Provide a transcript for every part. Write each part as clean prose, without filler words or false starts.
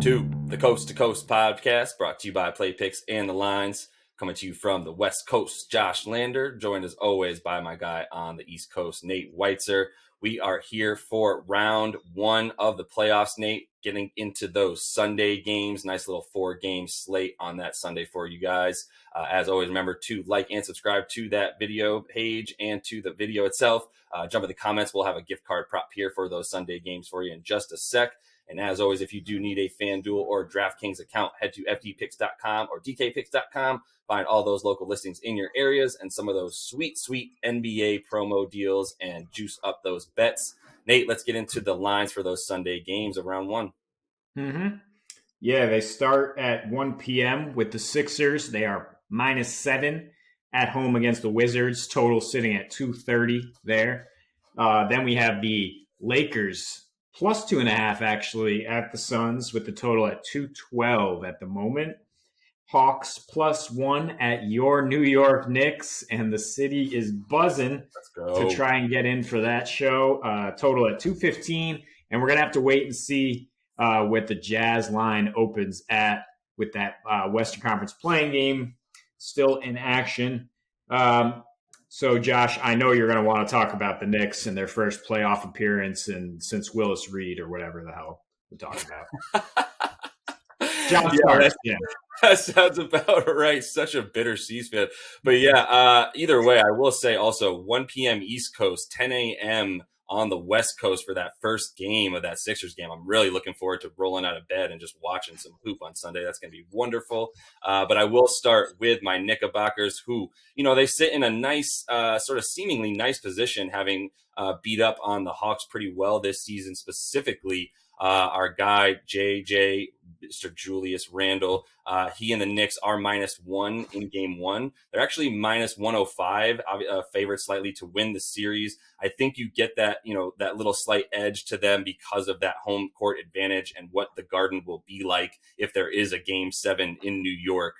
to the Coast to Coast podcast, brought to you by Play Picks and the Lines. Coming to you from the West Coast, Josh Lander, joined as always by my guy on the East Coast, Nate Weitzer. We are here for round one of the playoffs, Nate, getting into those Sunday games. Nice little 4-game slate on that Sunday for you guys. As always, remember to like and subscribe to that video page and to the video itself. Jump in the comments. We'll have a gift card prop here for those Sunday games for you in just a sec. And as always, if you do need a FanDuel or DraftKings account, head to fdpicks.com or dkpicks.com. Find all those local listings in your areas and some of those sweet, sweet NBA promo deals and juice up those bets. Nate, let's get into the lines for those Sunday games of round one. Yeah, they start at 1 p.m. with the Sixers. They are -7 at home against the Wizards. Total sitting at 230 there. Then we have the Lakers plus 2.5 actually at the Suns with the total at 212 at the moment. Hawks +1 at your New York Knicks, and the city is buzzing to try and get in for that show. Total at 215, and we're going to have to wait and see what the Jazz line opens at with that Western Conference playing game still in action. So, Josh, I know you're going to want to talk about the Knicks and their first playoff appearance and since Willis Reed or whatever the hell we're talking about. John That sounds about right. Such a bitter C's fan. But either way, I will say also 1 p.m. East Coast, 10 a.m. on the West Coast for that first game of that Sixers game. I'm really looking forward to rolling out of bed and just watching some hoop on Sunday. That's going to be wonderful. But I will start with my Knickerbockers who, they sit in a nice, sort of seemingly nice position, having beat up on the Hawks pretty well this season, specifically our guy, JJ, Mr. Julius Randle. He and the Knicks are -1 in game one. They're actually -105, favored slightly to win the series. I think you get that, that little slight edge to them because of that home court advantage and what the Garden will be like if there is a game 7 in New York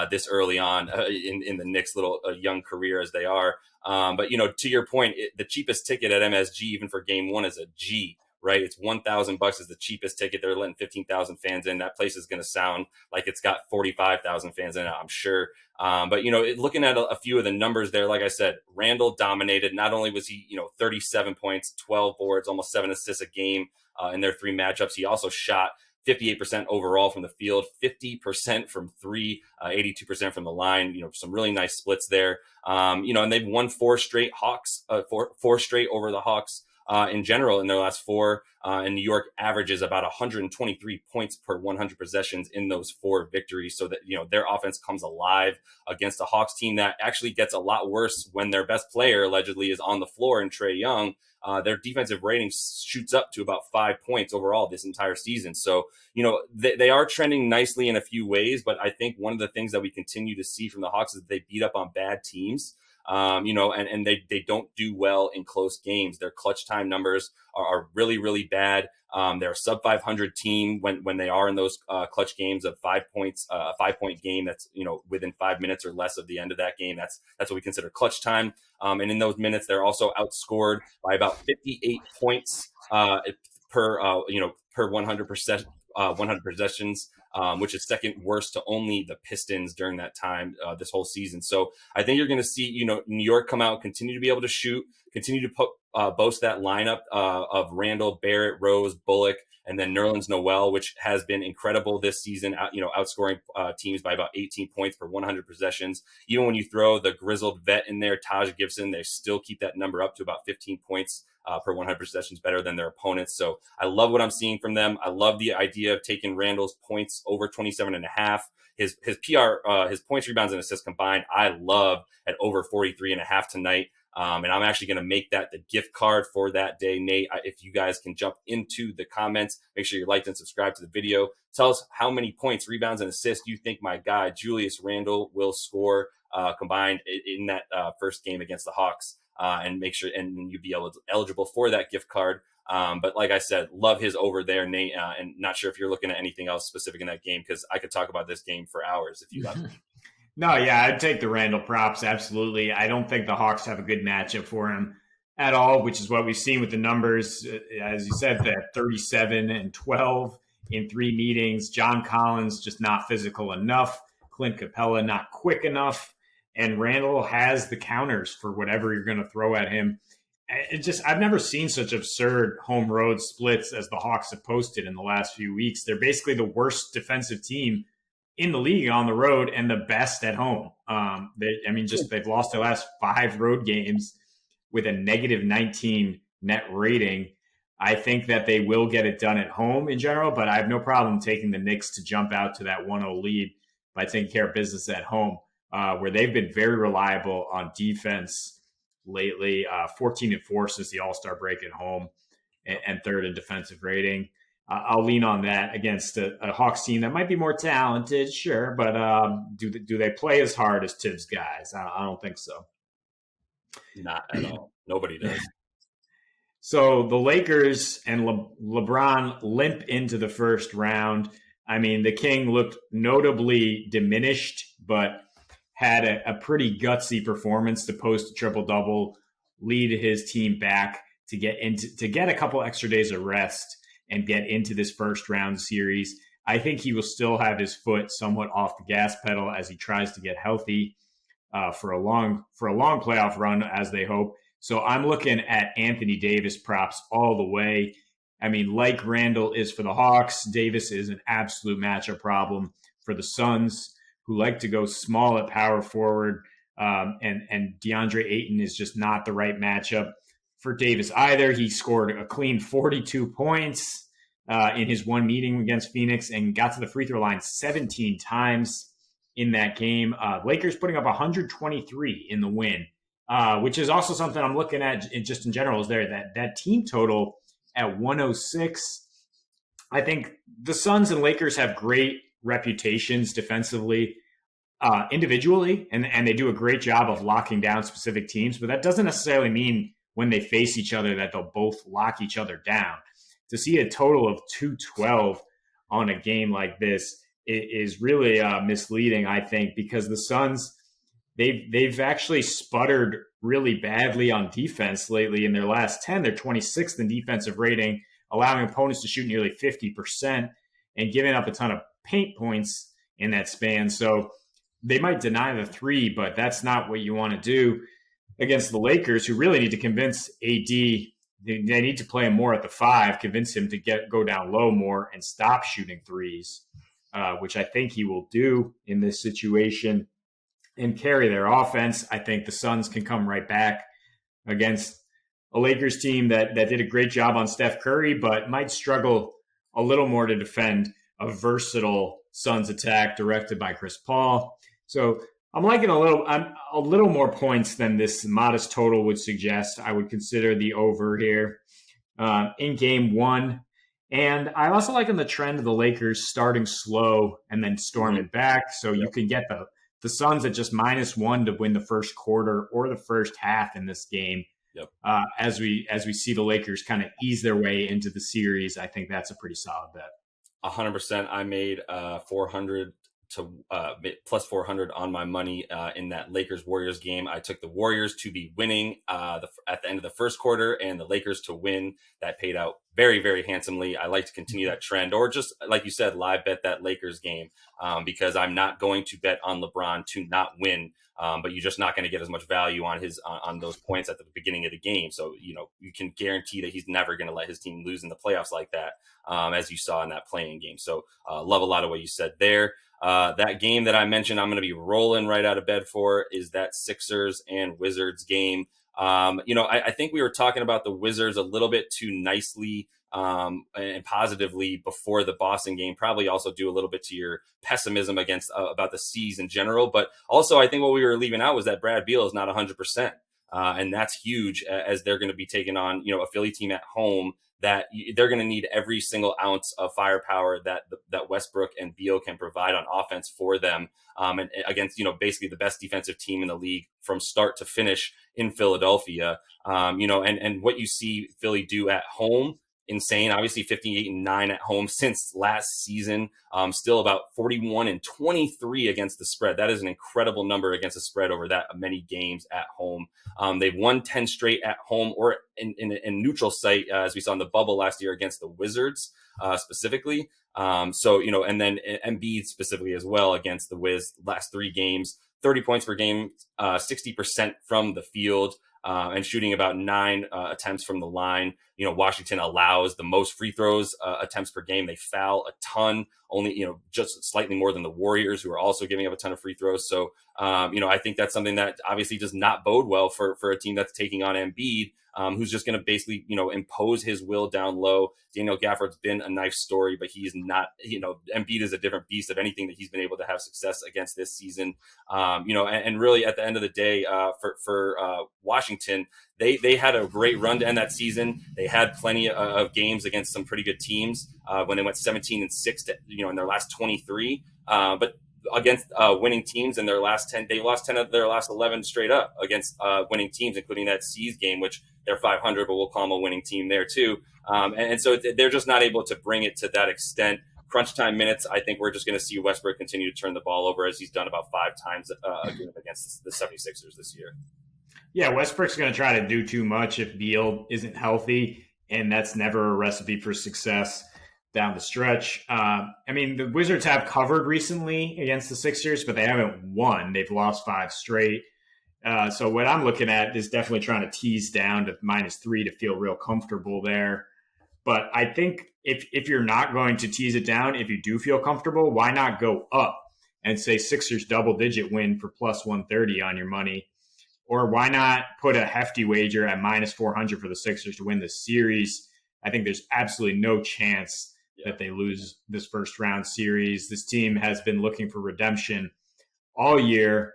this early on in the Knicks' little young career as they are. But, to your point, the cheapest ticket at MSG, even for game one, is a G. Right, it's $1,000 is the cheapest ticket. They're letting 15,000 fans in. That place is going to sound like it's got 45,000 fans in it, I'm sure. But looking at a few of the numbers there, like I said, Randall dominated. Not only was he 37 points, 12 boards, almost 7 assists a game in their 3 matchups. He also shot 58% overall from the field, 50% from 3, 82% from the line. Some really nice splits there. And they've won 4 straight Hawks, 4 straight over the Hawks. In general, in their last 4, and New York averages about 123 points per 100 possessions in those 4 victories. So that, their offense comes alive against a Hawks team that actually gets a lot worse when their best player allegedly is on the floor in Trae Young. Their defensive rating shoots up to about 5 points overall this entire season. So, they are trending nicely in a few ways, but I think one of the things that we continue to see from the Hawks is they beat up on bad teams. And they don't do well in close games. Their clutch time numbers are really, really bad. They're a sub 500 team when they are in those clutch games of 5 points, a 5-point game that's, within 5 minutes or less of the end of that game. That's what we consider clutch time. And in those minutes, they're also outscored by about 58 points per 100%. 100 possessions, which is second worst to only the Pistons during that time this whole season. So I think you're going to see, New York come out, continue to be able to shoot, continue to boast that lineup of Randall, Barrett, Rose, Bullock, and then Nerlens Noel, which has been incredible this season, outscoring teams by about 18 points per 100 possessions. Even when you throw the grizzled vet in there, Taj Gibson, they still keep that number up to about 15 points per 100 possessions better than their opponents. So I love what I'm seeing from them. I love the idea of taking Randall's points over 27.5. His points, rebounds, and assists combined, I love at over 43.5 tonight. And I'm actually going to make that the gift card for that day. Nate, if you guys can jump into the comments, make sure you like and subscribe to the video. Tell us how many points, rebounds, and assists you think my guy Julius Randle will score combined in that first game against the Hawks. And make sure and you'd be eligible for that gift card. But like I said, love his over there, Nate, and not sure if you're looking at anything else specific in that game, because I could talk about this game for hours if you like. No, yeah, I'd take the Randall props. Absolutely. I don't think the Hawks have a good matchup for him at all, which is what we've seen with the numbers. As you said, that 37 and 12 in 3 meetings. John Collins just not physical enough. Clint Capella not quick enough. And Randall has the counters for whatever you're going to throw at him. I've never seen such absurd home road splits as the Hawks have posted in the last few weeks. They're basically the worst defensive team in the league on the road and the best at home. They've lost their last 5 road games with a negative 19 net rating. I think that they will get it done at home in general, but I have no problem taking the Knicks to jump out to that 1-0 lead by taking care of business at home, where they've been very reliable on defense lately, 14-4 since the All-Star break at home, and third in defensive rating. I'll lean on that against a Hawks team that might be more talented, sure, but do they play as hard as Tibbs guys? I don't think so. Not at all. Nobody does. So the Lakers and LeBron limp into the first round. I mean, the King looked notably diminished, but had a pretty gutsy performance to post a triple-double, lead his team back to get a couple extra days of rest and get into this first round series. I think he will still have his foot somewhat off the gas pedal as he tries to get healthy for a long playoff run, as they hope. So I'm looking at Anthony Davis props all the way. I mean, like Randall is for the Hawks, Davis is an absolute matchup problem for the Suns, who like to go small at power forward. And DeAndre Ayton is just not the right matchup for Davis either. He scored a clean 42 points in his one meeting against Phoenix and got to the free throw line 17 times in that game. Lakers putting up 123 in the win, which is also something I'm looking at just in general. Is there that team total at 106? I think the Suns and Lakers have great reputations defensively, individually, and they do a great job of locking down specific teams, but that doesn't necessarily mean when they face each other that they'll both lock each other down. To see a total of 212 on a game like this is really misleading, I think, because the Suns, they've actually sputtered really badly on defense lately. In their last 10, they're 26th in defensive rating, allowing opponents to shoot nearly 50% and giving up a ton of paint points in that span. So they might deny the three, but that's not what you want to do against the Lakers, who really need to convince AD. They need to play him more at the 5, convince him to go down low more and stop shooting threes, which I think he will do in this situation, and carry their offense. I think the Suns can come right back against a Lakers team that did a great job on Steph Curry, but might struggle a little more to defend a versatile Suns attack directed by Chris Paul. So I'm liking a little more points than this modest total would suggest. I would consider the over here in game 1. And I also like in the trend of the Lakers starting slow and then storming back. So you can get the Suns at just -1 to win the first quarter or the first half in this game. Yep. As we see the Lakers kind of ease their way into the series, I think that's a pretty solid bet. 100%. I made 400 to plus 400 on my money in that Lakers Warriors game. I took the Warriors to be winning at the end of the first quarter and the Lakers to win. That paid out very, very handsomely. I like to continue that trend, or just like you said, live bet that Lakers game because I'm not going to bet on LeBron to not win. But you're just not going to get as much value on on those points at the beginning of the game. So, you can guarantee that he's never going to let his team lose in the playoffs like that, as you saw in that playing game. So love a lot of what you said there. That game that I mentioned, I'm going to be rolling right out of bed for is that Sixers and Wizards game. I think we were talking about the Wizards a little bit too nicely and positively before the Boston game, probably also due a little bit to your pessimism about the C's in general. But also, I think what we were leaving out was that Brad Beal is not 100%. And that's huge as they're going to be taking on, a Philly team at home that they're going to need every single ounce of firepower that Westbrook and Beal can provide on offense for them. And against, basically the best defensive team in the league from start to finish in Philadelphia. And what you see Philly do at home insane. Obviously 58-9 at home since last season. Still about 41-23 against the spread. That is an incredible number against the spread over that many games at home. They've won 10 straight at home or in neutral site, as we saw in the bubble last year against the Wizards specifically. So, and then Embiid specifically as well against the Wiz last 3 games, 30 points per game, 60% from the field, and shooting about 9 attempts from the line. Washington allows the most free throws attempts per game. They foul a ton, only, just slightly more than the Warriors, who are also giving up a ton of free throws. So, I think that's something that obviously does not bode well for a team that's taking on Embiid, who's just going to basically, impose his will down low. Daniel Gafford's been a nice story, but he's not, Embiid is a different beast of anything that he's been able to have success against this season. And really at the end of the day, for Washington, they had a great run to end that season. They had plenty of games against some pretty good teams when they went 17-6 in their last 23. But against winning teams in their last 10, they lost 10 of their last 11 straight up against winning teams, including that C's game, which they're 500, but we'll call them a winning team there too. And so they're just not able to bring it to that extent. Crunch time minutes, I think we're just going to see Westbrook continue to turn the ball over, as he's done about 5 times a game against the 76ers this year. Yeah, Westbrook's going to try to do too much if Beal isn't healthy, and that's never a recipe for success down the stretch. The Wizards have covered recently against the Sixers, but they haven't won. They've lost 5 straight. So what I'm looking at is definitely trying to tease down to -3 to feel real comfortable there. But I think if you're not going to tease it down, if you do feel comfortable, why not go up and say Sixers double-digit win for +130 on your money? Or why not put a hefty wager at -400 for the Sixers to win the series? I think there's absolutely no chance that they lose this first round series. This team has been looking for redemption all year,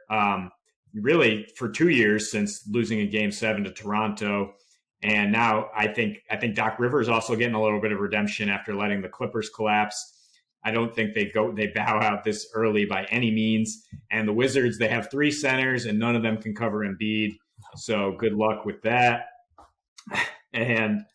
really for 2 years since losing in Game 7 to Toronto. And now I think Doc Rivers also getting a little bit of redemption after letting the Clippers collapse. I don't think they bow out this early by any means. And the Wizards, they have 3 centers and none of them can cover Embiid. So good luck with that. And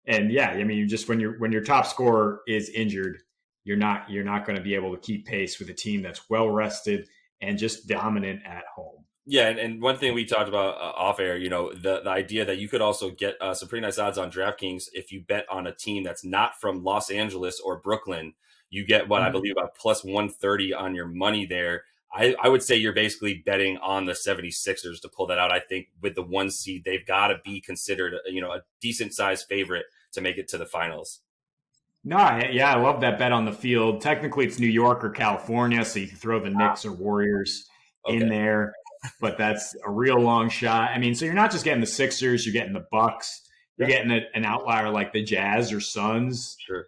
yeah, just when your top scorer is injured, you're not going to be able to keep pace with a team that's well rested and just dominant at home. Yeah, and one thing we talked about off air, the idea that you could also get some pretty nice odds on DraftKings if you bet on a team that's not from Los Angeles or Brooklyn. You get what I believe about +130 on your money there. I would say you're basically betting on the 76ers to pull that out. I think with the 1 seed, they've got to be considered, a decent sized favorite to make it to the finals. No, yeah, I love that bet on the field. Technically, it's New York or California, so you can throw the Knicks or Warriors in there, but that's a real long shot. So you're not just getting the Sixers, you're getting the Bucks, you're getting an outlier like the Jazz or Suns. Sure.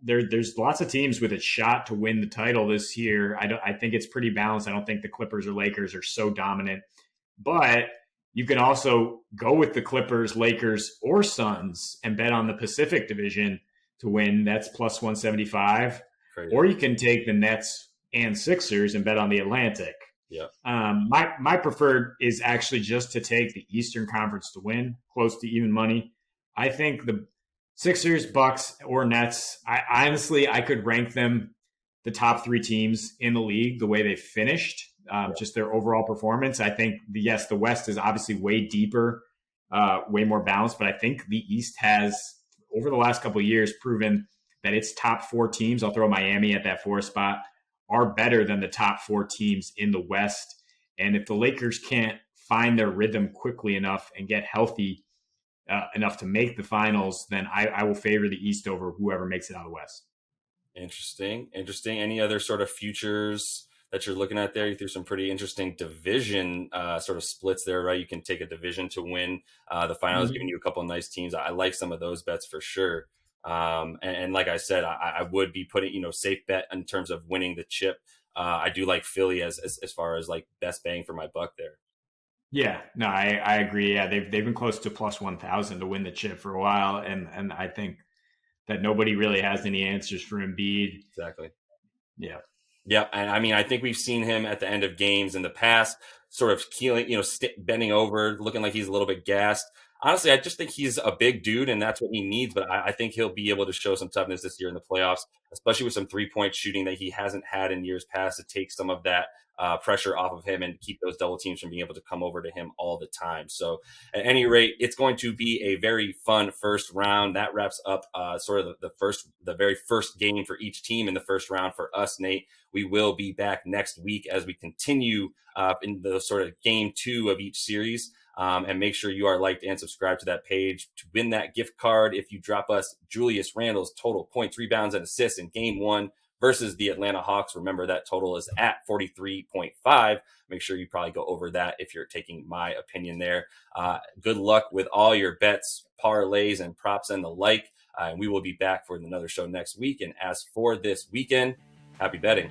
There's lots of teams with a shot to win the title this year. I think it's pretty balanced. I don't think the Clippers or Lakers are so dominant, but you can also go with the Clippers, Lakers, or Suns and bet on the Pacific Division to win. That's +175. Crazy. Or you can take the Nets and Sixers and bet on the Atlantic. Yeah. My preferred is actually just to take the Eastern Conference to win, close to even money. I think the Sixers, Bucks, or Nets, I could rank them the top 3 teams in the league the way they finished, just their overall performance. I think, the West is obviously way deeper, way more balanced, but I think the East has, over the last couple of years, proven that its top 4 teams, I'll throw Miami at that 4 spot, are better than the top 4 teams in the West. And if the Lakers can't find their rhythm quickly enough and get healthy enough to make the finals, then I will favor the East over whoever makes it out of the West. Interesting. Any other sort of futures that you're looking at there? You threw some pretty interesting division sort of splits there, right? You can take a division to win the finals, giving you a couple of nice teams. I like some of those bets for sure. And like I said, I would be putting, safe bet in terms of winning the chip. I do like Philly as far as like best bang for my buck there. Yeah, no, I agree. Yeah, they've been close to +1,000 to win the chip for a while, and I think that nobody really has any answers for Embiid. Exactly. Yeah. Yeah, and I think we've seen him at the end of games in the past, sort of keeling, bending over, looking like he's a little bit gassed. Honestly, I just think he's a big dude, and that's what he needs. But I think he'll be able to show some toughness this year in the playoffs, especially with some 3-point shooting that he hasn't had in years past to take some of that pressure off of him and keep those double teams from being able to come over to him all the time. So, at any rate, it's going to be a very fun first round. That wraps up sort of the very first game for each team in the first round for us, Nate. We will be back next week as we continue in the sort of game 2 of each series. And make sure you are liked and subscribed to that page to win that gift card. If you drop us Julius Randle's total points, rebounds, and assists in game 1 versus the Atlanta Hawks, remember that total is at 43.5. Make sure you probably go over that if you're taking my opinion there. Good luck with all your bets, parlays, and props and the like. And we will be back for another show next week. And as for this weekend, happy betting.